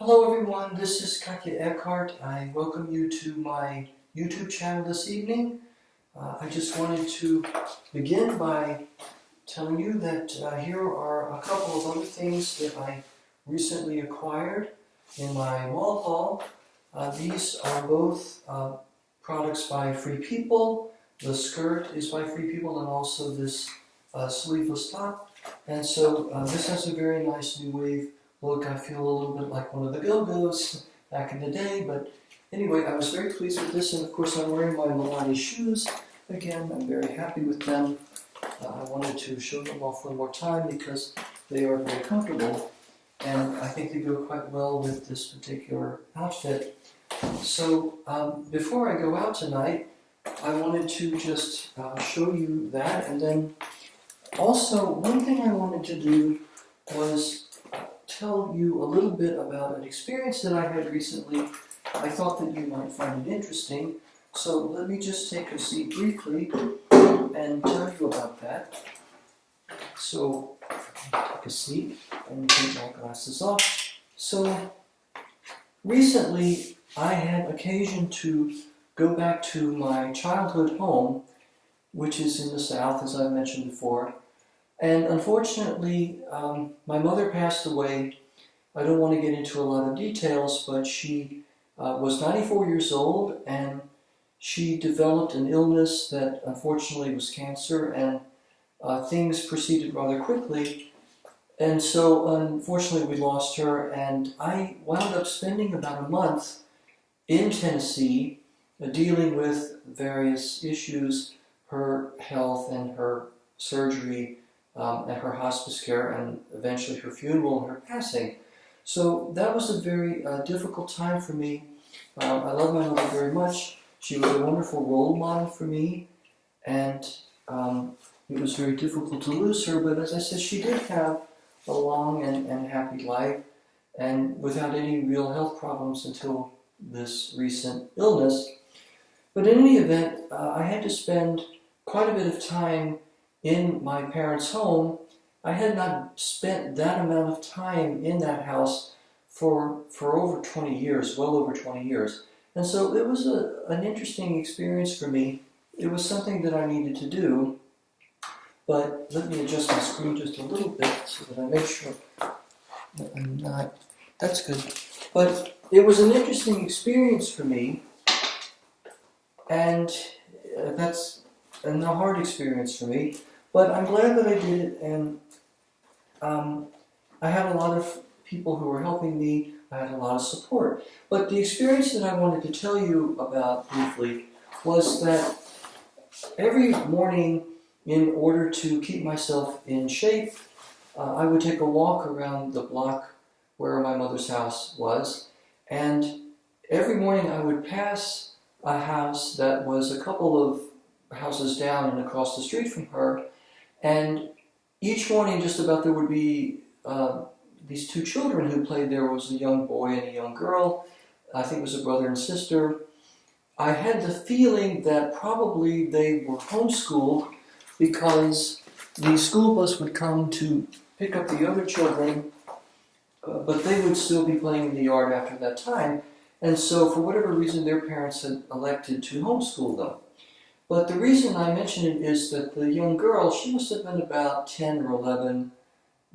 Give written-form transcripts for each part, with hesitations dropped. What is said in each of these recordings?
Hello everyone, this is Katje. I welcome you to my YouTube channel this evening. I just wanted to begin by telling you that here are a couple of other things that I recently acquired in my wall haul. These are both products by Free People. The skirt is by Free People and also this sleeveless top. And so this has a very nice new wave look. I feel a little bit like one of the Go-Go's back in the day, but anyway, I was very pleased with this, and of course I'm wearing my Milani shoes. Again, I'm very happy with them. I wanted to show them off one more time because they are very comfortable, and I think they go quite well with this particular outfit. So before I go out tonight, I wanted to just show you that, and then also one thing I wanted to do was tell you a little bit about an experience that I had recently. I thought that you might find it interesting, so let me just take a seat briefly and tell you about that. So, take a seat and take my glasses off. So, recently I had occasion to go back to my childhood home, which is in the South, as I mentioned before. And unfortunately, my mother passed away. I don't want to get into a lot of details, but she was 94 years old, and she developed an illness that unfortunately was cancer, and things proceeded rather quickly. And so, unfortunately, we lost her, and I wound up spending about a month in Tennessee dealing with various issues, her health and her surgery, and her hospice care, and eventually her funeral and her passing. So that was a very difficult time for me. I love my mother very much. She was a wonderful role model for me, and it was very difficult to lose her, but as I said, she did have a long and happy life, and without any real health problems until this recent illness. But in any event, I had to spend quite a bit of time in my parents' home. I had not spent that amount of time in that house for over 20 years, well over 20 years. And so it was an interesting experience for me. It was something that I needed to do. But let me adjust my screen just a little bit so that I make sure that I'm not... That's good. But it was an interesting experience for me, and that's a hard experience for me. But I'm glad that I did it, and I had a lot of people who were helping me. I had a lot of support. But the experience that I wanted to tell you about briefly was that every morning, in order to keep myself in shape, I would take a walk around the block where my mother's house was, and every morning I would pass a house that was a couple of houses down and across the street from her, and each morning just about there would be these two children who played. There was a young boy and a young girl. I think it was a brother and sister. I had the feeling that probably they were homeschooled because the school bus would come to pick up the other children, but they would still be playing in the yard after that time. And so for whatever reason, their parents had elected to homeschool them. But the reason I mention it is that the young girl, she must have been about 10 or 11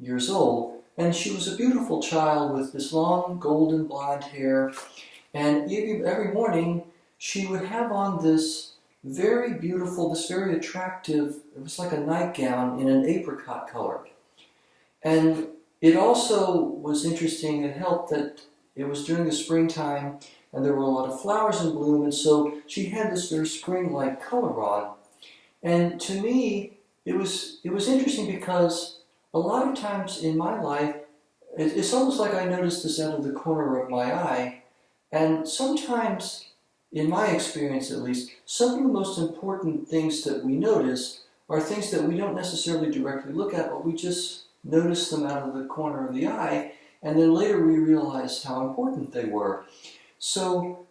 years old, and she was a beautiful child with this long golden blonde hair, and every morning she would have on this very beautiful, this very attractive, it was like a nightgown in an apricot color. And it also was interesting, it helped that it was during the springtime, and there were a lot of flowers in bloom, and so she had this very spring-like color on. And to me, it was interesting because a lot of times in my life, it's almost like I noticed this out of the corner of my eye, and sometimes, in my experience at least, some of the most important things that we notice are things that we don't necessarily directly look at, but we just notice them out of the corner of the eye, and then later we realize how important they were. So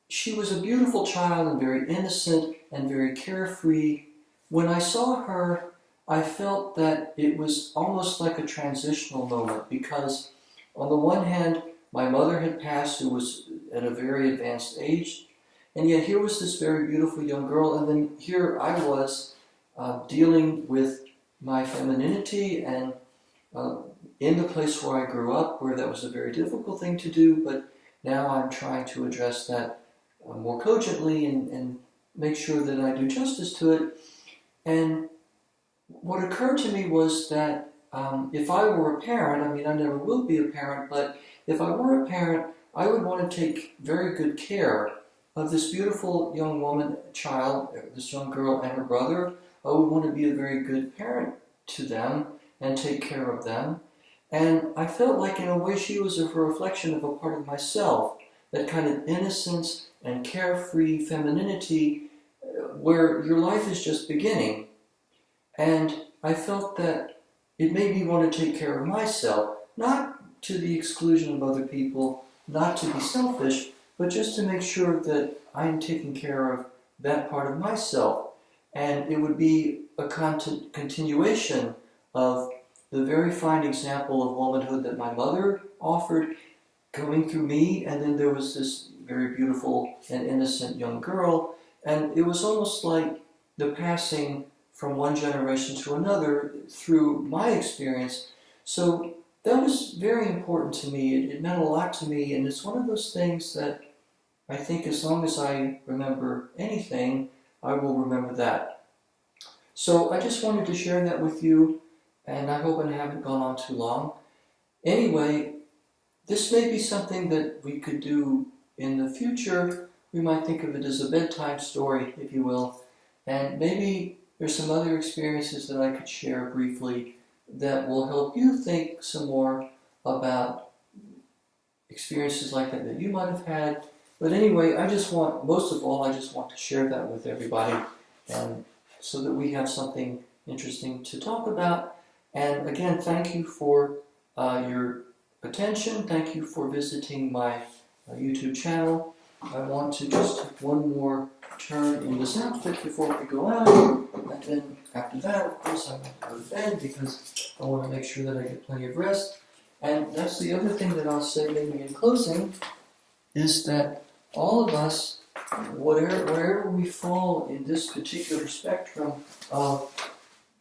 she was a beautiful child and very innocent and very carefree. When I saw her, I felt that it was almost like a transitional moment because on the one hand, my mother had passed, who was at a very advanced age, and yet here was this very beautiful young girl, and then here I was dealing with my femininity and in the place where I grew up, where that was a very difficult thing to do, but now I'm trying to address that more cogently and make sure that I do justice to it. And what occurred to me was that if I were a parent, I mean, I never will be a parent, but if I were a parent, I would want to take very good care of this beautiful young woman, child, this young girl and her brother. I would want to be a very good parent to them and take care of them. And I felt like in a way she was a reflection of a part of myself, that kind of innocence and carefree femininity where your life is just beginning. And I felt that it made me want to take care of myself, not to the exclusion of other people, not to be selfish, but just to make sure that I'm taking care of that part of myself. And it would be a continuation of the very fine example of womanhood that my mother offered going through me, and then there was this very beautiful and innocent young girl, and it was almost like the passing from one generation to another through my experience. So that was very important to me. It meant a lot to me, and it's one of those things that I think as long as I remember anything, I will remember that. So I just wanted to share that with you, and I hope I haven't gone on too long. Anyway, this may be something that we could do in the future. We might think of it as a bedtime story, if you will, and maybe there's some other experiences that I could share briefly that will help you think some more about experiences like that that you might have had. But anyway, most of all, I just want to share that with everybody, and so that we have something interesting to talk about. And again, thank you for your attention. Thank you for visiting my YouTube channel. I want to just take one more turn in this outfit before we go out, and then after that, of course, I'm going to go to bed because I want to make sure that I get plenty of rest. And that's the other thing that I'll say maybe in closing, is that all of us, wherever we fall in this particular spectrum of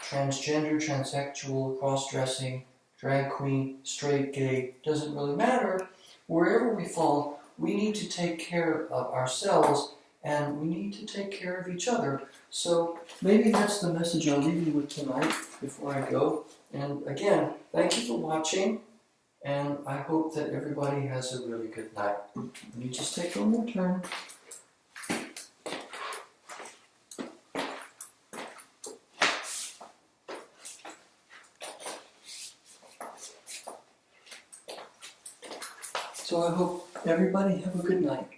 transgender, transsexual, cross-dressing, drag queen, straight, gay, doesn't really matter, wherever we fall, we need to take care of ourselves and we need to take care of each other. So maybe that's the message I'll leave you with tonight before I go. And again, thank you for watching, and I hope that everybody has a really good night. Let me just take one more turn. So I hope everybody have a good night.